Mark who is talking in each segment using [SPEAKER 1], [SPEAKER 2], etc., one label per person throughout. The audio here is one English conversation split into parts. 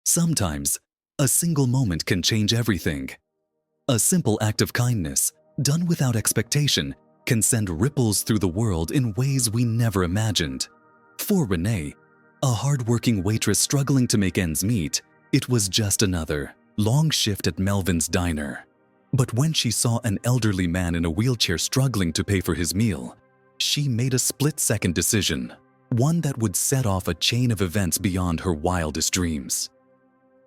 [SPEAKER 1] Sometimes, a single moment can change everything. A simple act of kindness, done without expectation, can send ripples through the world in ways we never imagined. For Renee, a hardworking waitress struggling to make ends meet, it was just another long shift at Melvin's diner. But when she saw an elderly man in a wheelchair struggling to pay for his meal, she made a split-second decision, one that would set off a chain of events beyond her wildest dreams.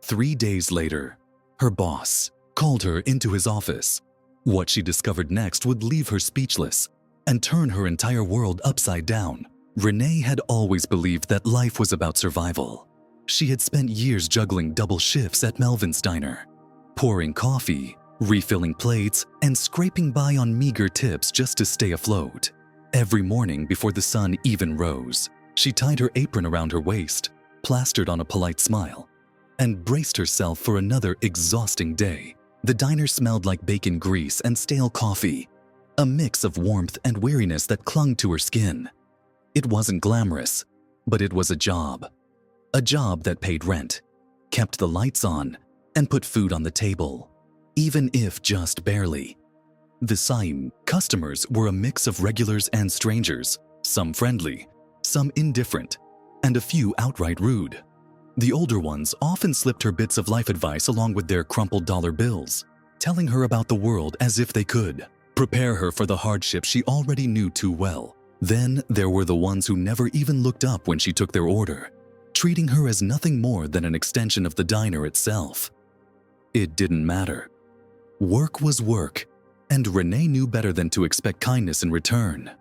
[SPEAKER 1] 3 days later, her boss called her into his office. What she discovered next would leave her speechless and turn her entire world upside down. Renee had always believed that life was about survival. She had spent years juggling double shifts at Melvin's diner, pouring coffee, refilling plates, and scraping by on meager tips just to stay afloat. Every morning before the sun even rose, she tied her apron around her waist, plastered on a polite smile, and braced herself for another exhausting day. The diner smelled like bacon grease and stale coffee, a mix of warmth and weariness that clung to her skin. It wasn't glamorous, but it was a job that paid rent, kept the lights on, and put food on the table, even if just barely. The same customers were a mix of regulars and strangers, some friendly, some indifferent, and a few outright rude. The older ones often slipped her bits of life advice along with their crumpled dollar bills, telling her about the world as if they could prepare her for the hardship she already knew too well. Then there were the ones who never even looked up when she took their order, treating her as nothing more than an extension of the diner itself. It didn't matter. Work was work, and Renee knew better than to expect kindness in return.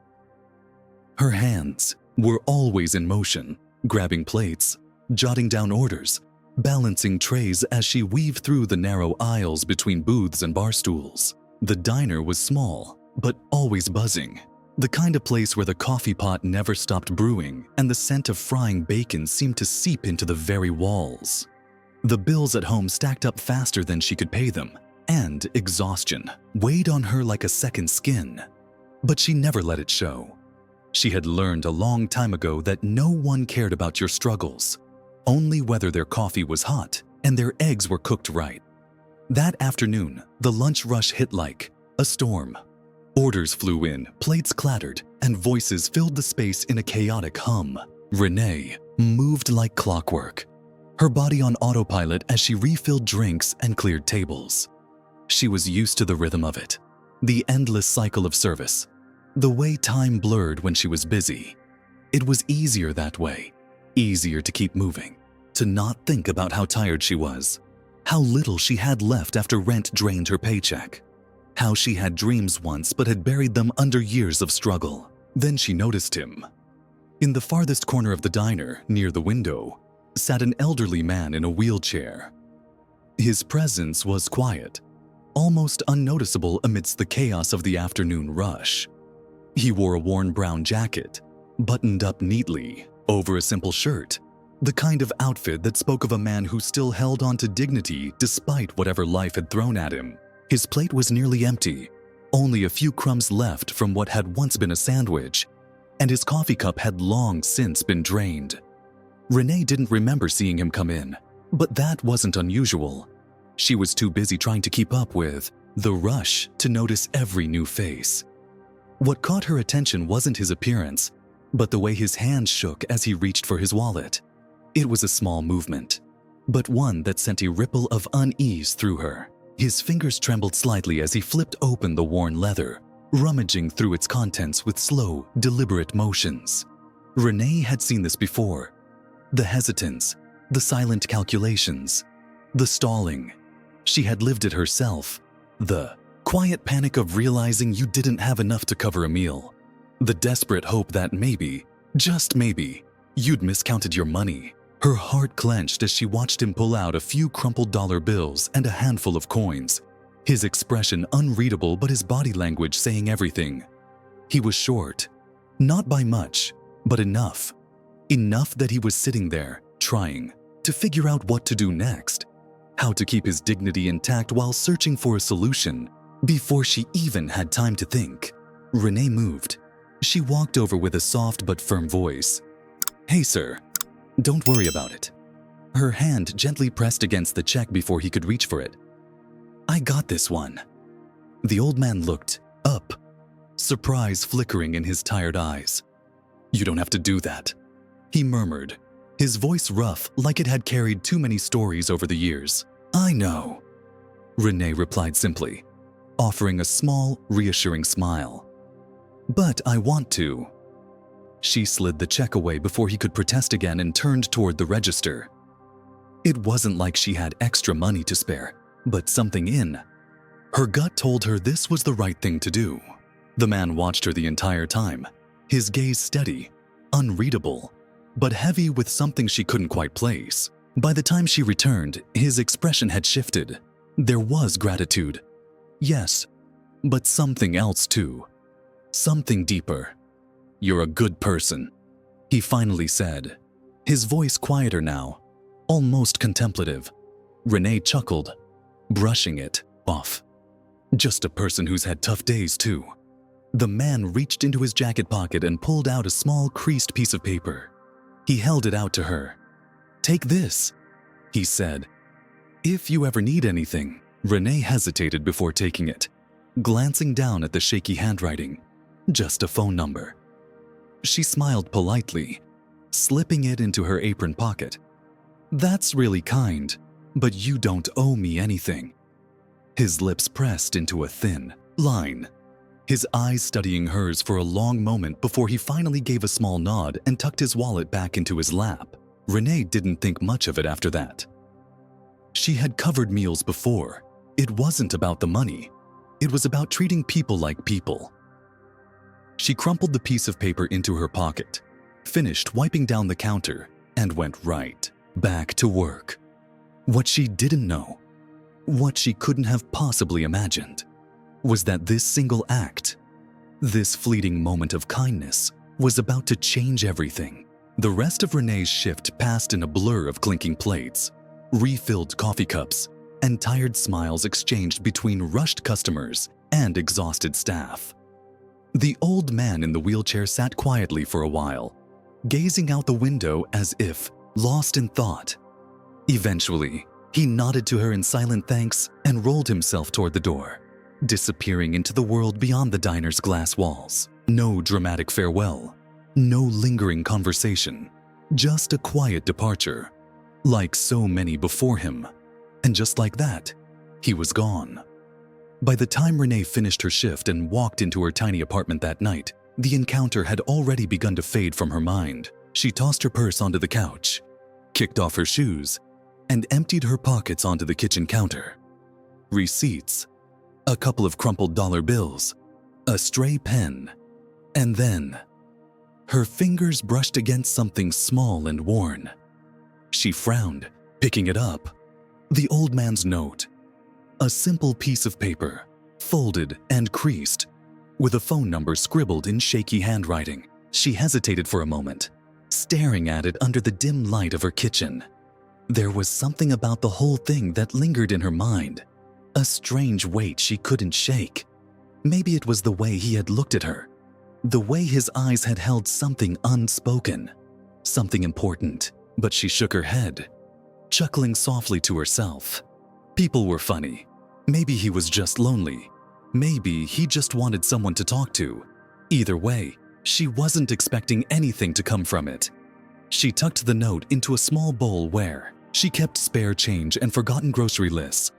[SPEAKER 1] Her hands were always in motion, grabbing plates, jotting down orders, balancing trays as she weaved through the narrow aisles between booths and bar stools. The diner was small, but always buzzing, the kind of place where the coffee pot never stopped brewing and the scent of frying bacon seemed to seep into the very walls. The bills at home stacked up faster than she could pay them, and exhaustion weighed on her like a second skin. But she never let it show. She had learned a long time ago that no one cared about your struggles, only whether their coffee was hot and their eggs were cooked right. That afternoon, the lunch rush hit like a storm. Orders flew in, plates clattered, and voices filled the space in a chaotic hum. Renee moved like clockwork, her body on autopilot as she refilled drinks and cleared tables. She was used to the rhythm of it, the endless cycle of service, the way time blurred when she was busy. It was easier that way, easier to keep moving, to not think about how tired she was, how little she had left after rent drained her paycheck, how she had dreams once but had buried them under years of struggle. Then she noticed him. In the farthest corner of the diner, near the window, sat an elderly man in a wheelchair. His presence was quiet, almost unnoticeable amidst the chaos of the afternoon rush. He wore a worn brown jacket, buttoned up neatly over a simple shirt, the kind of outfit that spoke of a man who still held on to dignity despite whatever life had thrown at him. His plate was nearly empty, only a few crumbs left from what had once been a sandwich, and his coffee cup had long since been drained. Renee didn't remember seeing him come in, but that wasn't unusual. She was too busy trying to keep up with the rush to notice every new face. What caught her attention wasn't his appearance, but the way his hands shook as he reached for his wallet. It was a small movement, but one that sent a ripple of unease through her. His fingers trembled slightly as he flipped open the worn leather, rummaging through its contents with slow, deliberate motions. Renee had seen this before. The hesitance, the silent calculations, the stalling. She had lived it herself. The quiet panic of realizing you didn't have enough to cover a meal. The desperate hope that maybe, just maybe, you'd miscounted your money. Her heart clenched as she watched him pull out a few crumpled dollar bills and a handful of coins, his expression unreadable but his body language saying everything. He was short, not by much, but enough. Enough that he was sitting there, trying to figure out what to do next, how to keep his dignity intact while searching for a solution. Before she even had time to think, Renee moved. She walked over with a soft but firm voice. "Hey, sir. Don't worry about it. her hand gently pressed against the check before he could reach for it. "I got this one." The old man looked up, surprise flickering in his tired eyes. "You don't have to do that," he murmured, his voice rough like it had carried too many stories over the years. "I know," Renee replied simply, offering a small, reassuring smile. "But I want to." She slid the check away before he could protest again and turned toward the register. It wasn't like she had extra money to spare, but something in her gut told her this was the right thing to do. The man watched her the entire time, his gaze steady, unreadable, but heavy with something she couldn't quite place. By the time she returned, his expression had shifted. There was gratitude, yes, but something else too. Something deeper. "You're a good person," he finally said, his voice quieter now, almost contemplative. Renee chuckled, brushing it off. "Just a person who's had tough days too." The man reached into his jacket pocket and pulled out a small creased piece of paper. He held it out to her. "Take this," he said. "If you ever need anything." Renee hesitated before taking it, glancing down at the shaky handwriting. "Just a phone number." She smiled politely, slipping it into her apron pocket. "That's really kind, but you don't owe me anything." His lips pressed into a thin line, his eyes studying hers for a long moment before he finally gave a small nod and tucked his wallet back into his lap. Renee didn't think much of it after that. She had covered meals before. It wasn't about the money. It was about treating people like people. She crumpled the piece of paper into her pocket, finished wiping down the counter, and went right back to work. What she didn't know, what she couldn't have possibly imagined, was that this single act, this fleeting moment of kindness, was about to change everything. The rest of Renee's shift passed in a blur of clinking plates, refilled coffee cups, and tired smiles exchanged between rushed customers and exhausted staff. The old man in the wheelchair sat quietly for a while, gazing out the window as if lost in thought. Eventually, he nodded to her in silent thanks and rolled himself toward the door, disappearing into the world beyond the diner's glass walls. No dramatic farewell, no lingering conversation, just a quiet departure, like so many before him. And just like that, he was gone. By the time Renee finished her shift and walked into her tiny apartment that night, the encounter had already begun to fade from her mind. She tossed her purse onto the couch, kicked off her shoes, and emptied her pockets onto the kitchen counter. Receipts, a couple of crumpled dollar bills, a stray pen, and then her fingers brushed against something small and worn. She frowned, picking it up. The old man's note. A simple piece of paper, folded and creased, with a phone number scribbled in shaky handwriting. She hesitated for a moment, staring at it under the dim light of her kitchen. There was something about the whole thing that lingered in her mind, a strange weight she couldn't shake. Maybe it was the way he had looked at her, the way his eyes had held something unspoken, something important. But she shook her head, chuckling softly to herself. People were funny. Maybe he was just lonely. Maybe he just wanted someone to talk to. Either way, she wasn't expecting anything to come from it. She tucked the note into a small bowl where she kept spare change and forgotten grocery lists,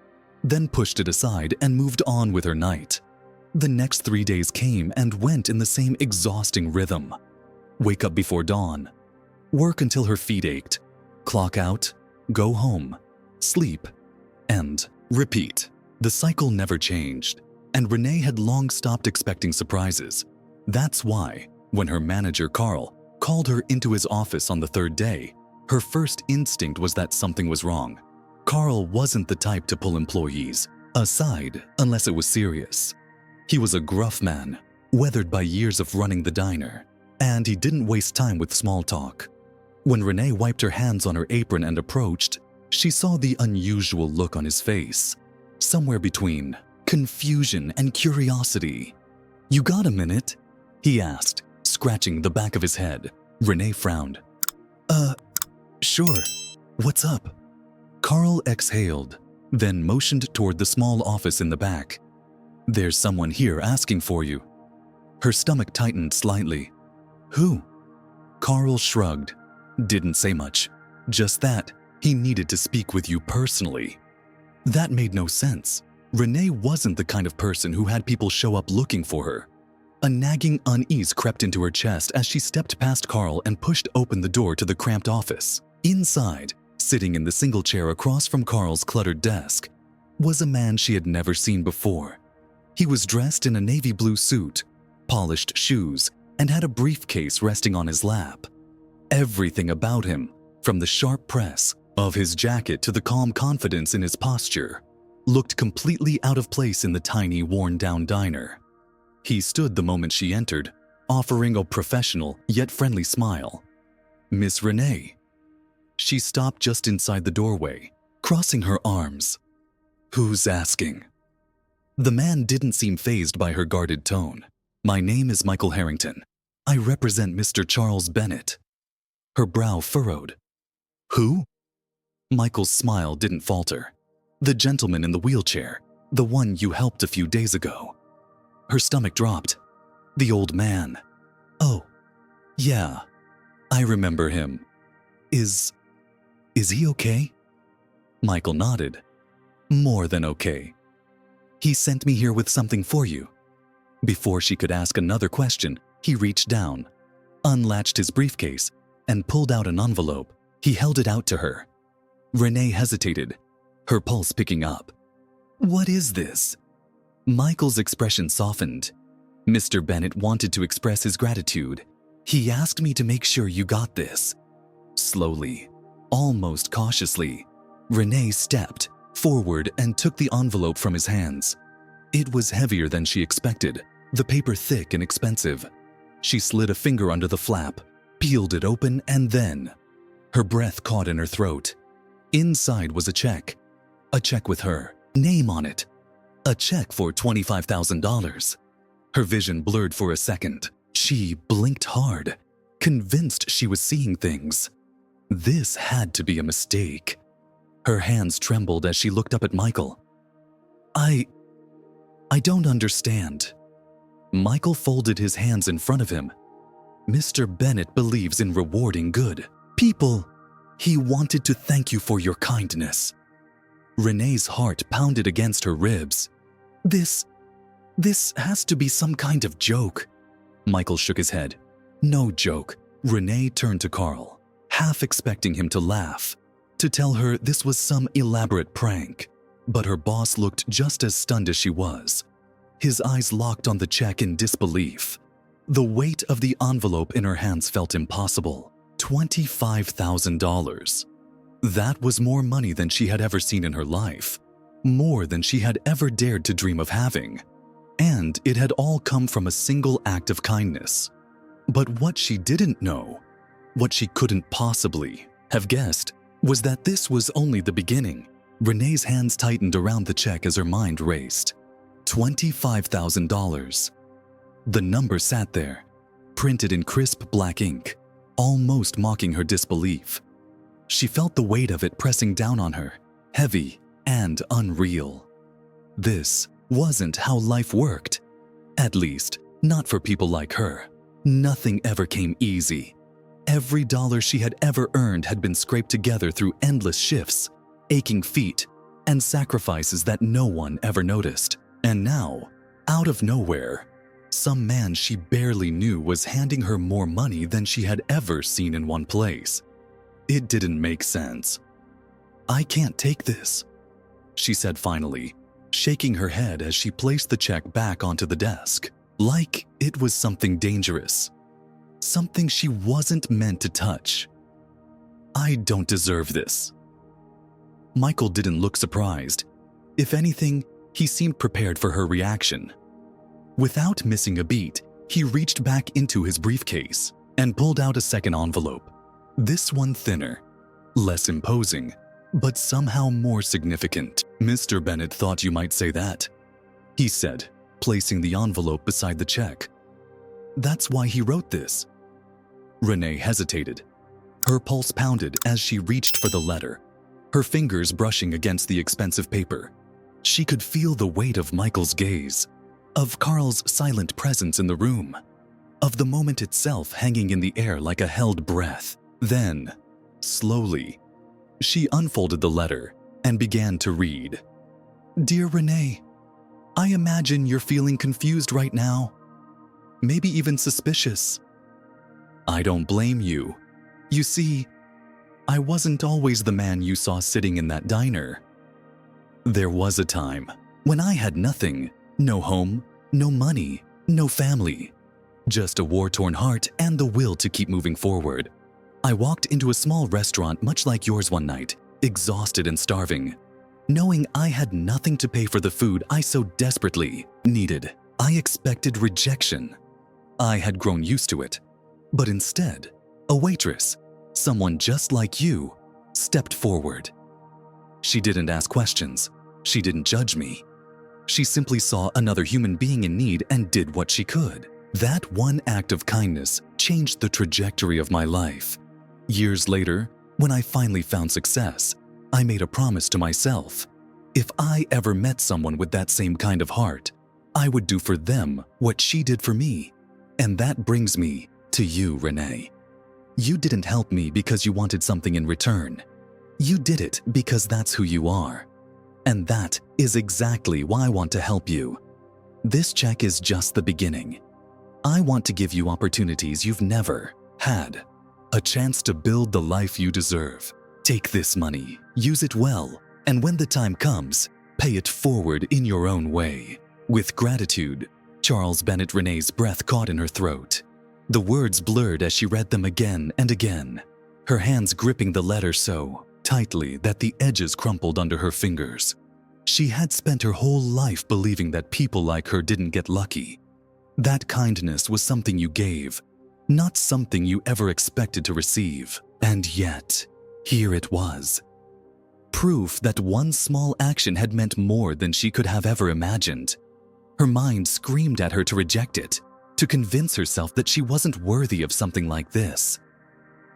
[SPEAKER 1] then pushed it aside and moved on with her night. The next 3 days came and went in the same exhausting rhythm. Wake up before dawn, work until her feet ached, clock out, go home, sleep, and repeat. The cycle never changed, and Renee had long stopped expecting surprises. That's why, when her manager Carl called her into his office on the third day, her first instinct was that something was wrong. Carl wasn't the type to pull employees aside unless it was serious. He was a gruff man, weathered by years of running the diner, and he didn't waste time with small talk. When Renee wiped her hands on her apron and approached, she saw the unusual look on his face, somewhere between confusion and curiosity. "You got a minute?" he asked, scratching the back of his head. Renee frowned. Sure." "What's up?" Carl exhaled, then motioned toward the small office in the back. "There's someone here asking for you." Her stomach tightened slightly. "Who?" Carl shrugged. Didn't say much. Just that he needed to speak with you personally. That made no sense. Renee wasn't the kind of person who had people show up looking for her. A nagging unease crept into her chest as she stepped past Carl and pushed open the door to the cramped office. Inside, sitting in the single chair across from Carl's cluttered desk, was a man she had never seen before. He was dressed in a navy blue suit, polished shoes, and had a briefcase resting on his lap. Everything about him, from the sharp press of his jacket to the calm confidence in his posture, looked completely out of place in the tiny, worn-down diner. He stood the moment she entered, offering a professional yet friendly smile. "Miss Renee." She stopped just inside the doorway, crossing her arms. "Who's asking?" The man didn't seem fazed by her guarded tone. "My name is Michael Harrington. I represent Mr. Charles Bennett." Her brow furrowed. "Who?" Michael's smile didn't falter. "The gentleman in the wheelchair, the one you helped a few days ago." Her stomach dropped. "The old man. Oh, yeah, I remember him. Is he okay?" Michael nodded. "More than okay. He sent me here with something for you." Before she could ask another question, he reached down, unlatched his briefcase, and pulled out an envelope. He held it out to her. Renee hesitated, her pulse picking up. "What is this?" Michael's expression softened. "Mr. Bennett wanted to express his gratitude. He asked me to make sure you got this." Slowly, almost cautiously, Renee stepped forward and took the envelope from his hands. It was heavier than she expected, the paper thick and expensive. She slid a finger under the flap, peeled it open, and then her breath caught in her throat. Inside was a check with her name on it. A check for $25,000. Her vision blurred for a second. She blinked hard, convinced she was seeing things. This had to be a mistake. Her hands trembled as she looked up at Michael. I don't understand." Michael folded his hands in front of him. "Mr. Bennett believes in rewarding good people. He wanted to thank you for your kindness." Renee's heart pounded against her ribs. This has to be some kind of joke." Michael shook his head. "No joke." Renee turned to Carl, half expecting him to laugh, to tell her this was some elaborate prank. But her boss looked just as stunned as she was. His eyes locked on the check in disbelief. The weight of the envelope in her hands felt impossible. $25,000. That was more money than she had ever seen in her life. More than she had ever dared to dream of having. And it had all come from a single act of kindness. But what she didn't know, what she couldn't possibly have guessed, was that this was only the beginning. Renee's hands tightened around the check as her mind raced. $25,000. The number sat there, printed in crisp black ink, almost mocking her disbelief. She felt the weight of it pressing down on her, heavy and unreal. This wasn't how life worked. At least, not for people like her. Nothing ever came easy. Every dollar she had ever earned had been scraped together through endless shifts, aching feet, and sacrifices that no one ever noticed. And now, out of nowhere, some man she barely knew was handing her more money than she had ever seen in one place. It didn't make sense. "I can't take this," she said finally, shaking her head as she placed the check back onto the desk, like it was something dangerous, something she wasn't meant to touch. "I don't deserve this." Michael didn't look surprised. If anything, he seemed prepared for her reaction. Without missing a beat, he reached back into his briefcase and pulled out a second envelope. This one thinner, less imposing, but somehow more significant. "Mr. Bennett thought you might say that," he said, placing the envelope beside the check. "That's why he wrote this." Renee hesitated. Her pulse pounded as she reached for the letter, her fingers brushing against the expensive paper. She could feel the weight of Michael's gaze, of Carl's silent presence in the room, of the moment itself hanging in the air like a held breath. Then, slowly, she unfolded the letter and began to read. "Dear Renee, I imagine you're feeling confused right now, maybe even suspicious. I don't blame you. You see, I wasn't always the man you saw sitting in that diner. There was a time when I had nothing, no home, no money, no family, just a war-torn heart and the will to keep moving forward. I walked into a small restaurant much like yours one night, exhausted and starving, knowing I had nothing to pay for the food I so desperately needed. I expected rejection. I had grown used to it. But instead, a waitress, someone just like you, stepped forward. She didn't ask questions. She didn't judge me. She simply saw another human being in need and did what she could. That one act of kindness changed the trajectory of my life. Years later, when I finally found success, I made a promise to myself. If I ever met someone with that same kind of heart, I would do for them what she did for me. And that brings me to you, Renee. You didn't help me because you wanted something in return. You did it because that's who you are. And that is exactly why I want to help you. This check is just the beginning. I want to give you opportunities you've never had. A chance to build the life you deserve. Take this money, use it well, and when the time comes, pay it forward in your own way. With gratitude, Charles Bennett. Renee's breath caught in her throat. The words blurred as she read them again and again, her hands gripping the letter so tightly that the edges crumpled under her fingers. She had spent her whole life believing that people like her didn't get lucky. That kindness was something you gave, not something you ever expected to receive. And yet, here it was. Proof that one small action had meant more than she could have ever imagined. Her mind screamed at her to reject it, to convince herself that she wasn't worthy of something like this.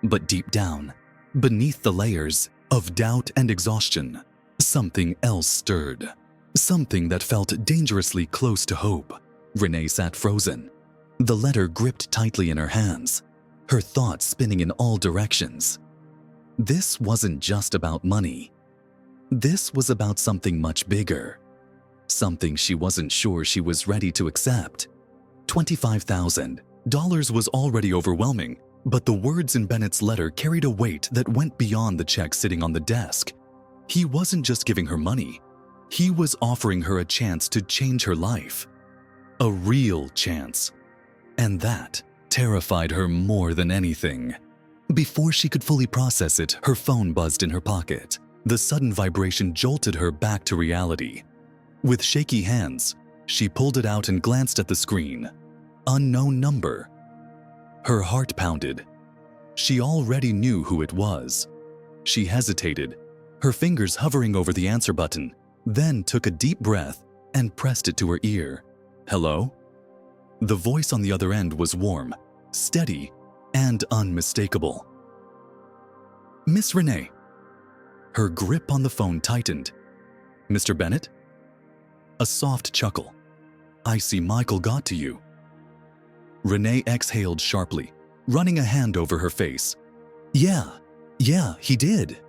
[SPEAKER 1] But deep down, beneath the layers of doubt and exhaustion, something else stirred. Something that felt dangerously close to hope. Renee sat frozen, the letter gripped tightly in her hands, her thoughts spinning in all directions. This wasn't just about money. This was about something much bigger. Something she wasn't sure she was ready to accept. $25,000 was already overwhelming, but the words in Bennett's letter carried a weight that went beyond the check sitting on the desk. He wasn't just giving her money. He was offering her a chance to change her life. A real chance. And that terrified her more than anything. Before she could fully process it, her phone buzzed in her pocket. The sudden vibration jolted her back to reality. With shaky hands, she pulled it out and glanced at the screen. Unknown number. Her heart pounded. She already knew who it was. She hesitated, her fingers hovering over the answer button, then took a deep breath and pressed it to her ear. Hello? The voice on the other end was warm, steady, and unmistakable. Miss Renee. Her grip on the phone tightened. Mr. Bennett? A soft chuckle. I see Michael got to you. Renee exhaled sharply, running a hand over her face. Yeah, he did.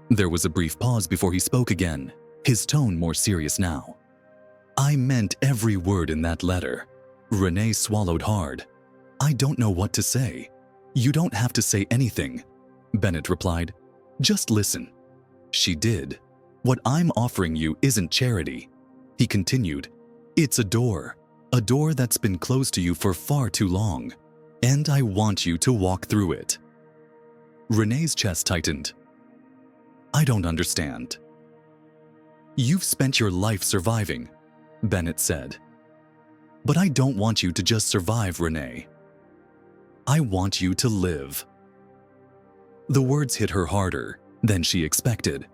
[SPEAKER 1] There was a brief pause before he spoke again, his tone more serious now. I meant every word in that letter. Renee swallowed hard. I don't know what to say. You don't have to say anything, Bennett replied. Just listen. She did. What I'm offering you isn't charity. He continued. It's a door that's been closed to you for far too long, and I want you to walk through it. Renee's chest tightened. I don't understand. You've spent your life surviving, Bennett said. But I don't want you to just survive, Renee. I want you to live. The words hit her harder than she expected.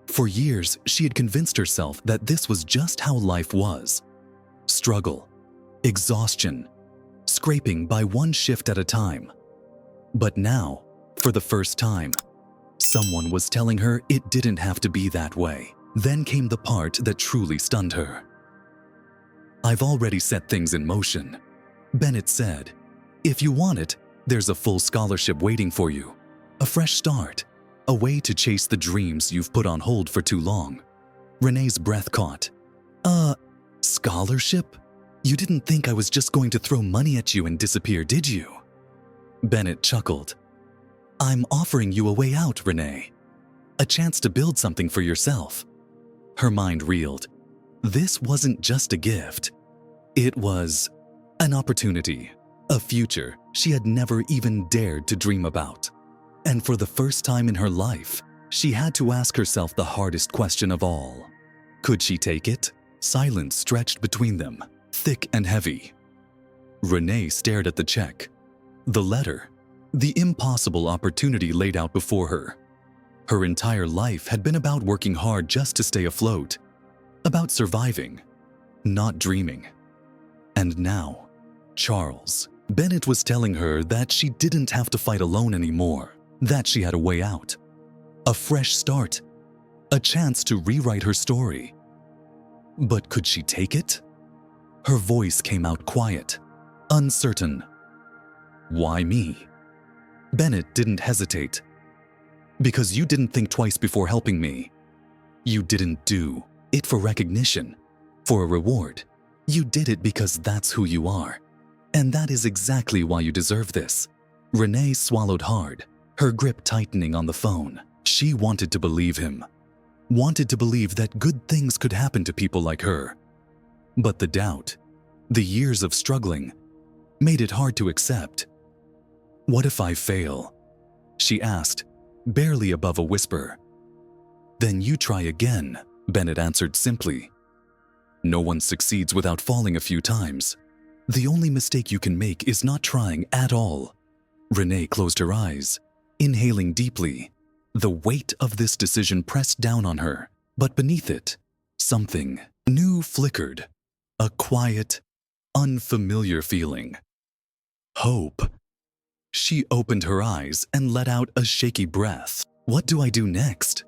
[SPEAKER 1] For years, she had convinced herself that this was just how life was. Struggle, exhaustion, scraping by one shift at a time. But now, For the first time, someone was telling her it didn't have to be that way. Then came the part that truly stunned her. "I've already set things in motion," Bennett said. "If you want it, there's a full scholarship waiting for you. A fresh start. A way to chase the dreams you've put on hold for too long." Renee's breath caught. Scholarship? You didn't think I was just going to throw money at you and disappear, did you?" Bennett chuckled. "I'm offering you a way out, Renee. A chance to build something for yourself." Her mind reeled. This wasn't just a gift. It was an opportunity, a future she had never even dared to dream about. And for the first time in her life, she had to ask herself the hardest question of all. Could she take it? Silence stretched between them, thick and heavy. Renee stared at the check, the letter, the impossible opportunity laid out before her. Her entire life had been about working hard just to stay afloat, about surviving, not dreaming. And now, Charles, Bennett was telling her that she didn't have to fight alone anymore, that she had a way out, a fresh start, a chance to rewrite her story. But could she take it? Her voice came out quiet, uncertain. "Why me?" Bennett didn't hesitate. "Because you didn't think twice before helping me. You didn't do it for recognition, for a reward. You did it because that's who you are. And that is exactly why you deserve this." Renee swallowed hard, her grip tightening on the phone. She wanted to believe him, wanted to believe that good things could happen to people like her. But the doubt, the years of struggling, made it hard to accept. "What if I fail?" she asked, barely above a whisper. "Then you try again," Bennett answered simply. "No one succeeds without falling a few times. The only mistake you can make is not trying at all." Renee closed her eyes, inhaling deeply. The weight of this decision pressed down on her, but beneath it, something new flickered, a quiet, unfamiliar feeling. Hope. She opened her eyes and let out a shaky breath. "What do I do next?"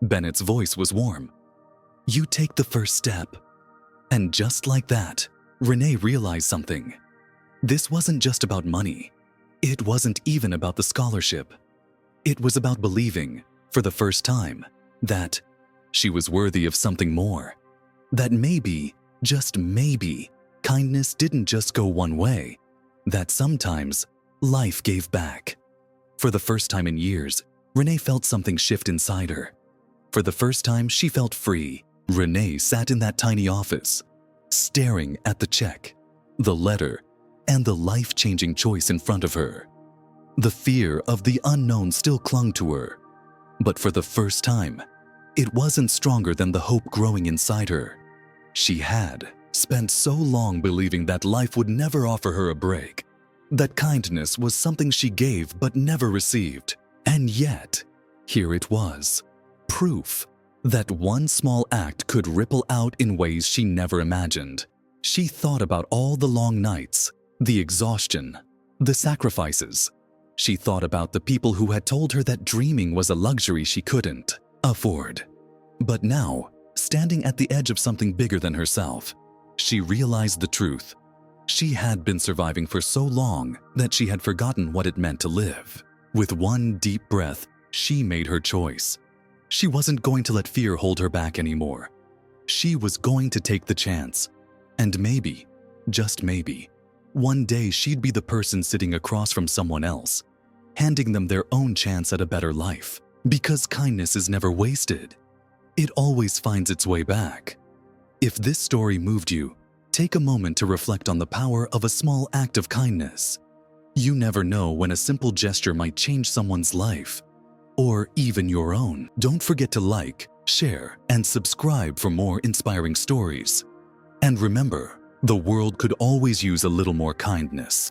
[SPEAKER 1] Bennett's voice was warm. "You take the first step." And just like that, Renee realized something. This wasn't just about money. It wasn't even about the scholarship. It was about believing, for the first time, that she was worthy of something more. That maybe, just maybe, kindness didn't just go one way. That sometimes, life gave back. For the first time in years, Renee felt something shift inside her. For the first time, she felt free. Renee sat in that tiny office, staring at the check, the letter, and the life-changing choice in front of her. The fear of the unknown still clung to her, but for the first time, it wasn't stronger than the hope growing inside her. She had spent so long believing that life would never offer her a break, that kindness was something she gave but never received. And yet, here it was, proof that one small act could ripple out in ways she never imagined. She thought about all the long nights, the exhaustion, the sacrifices. She thought about the people who had told her that dreaming was a luxury she couldn't afford. But now, standing at the edge of something bigger than herself, she realized the truth. She had been surviving for so long that she had forgotten what it meant to live. With one deep breath, she made her choice. She wasn't going to let fear hold her back anymore. She was going to take the chance. And maybe, just maybe, one day she'd be the person sitting across from someone else, handing them their own chance at a better life. Because kindness is never wasted. It always finds its way back. If this story moved you, take a moment to reflect on the power of a small act of kindness. You never know when a simple gesture might change someone's life, or even your own. Don't forget to like, share, and subscribe for more inspiring stories. And remember, the world could always use a little more kindness.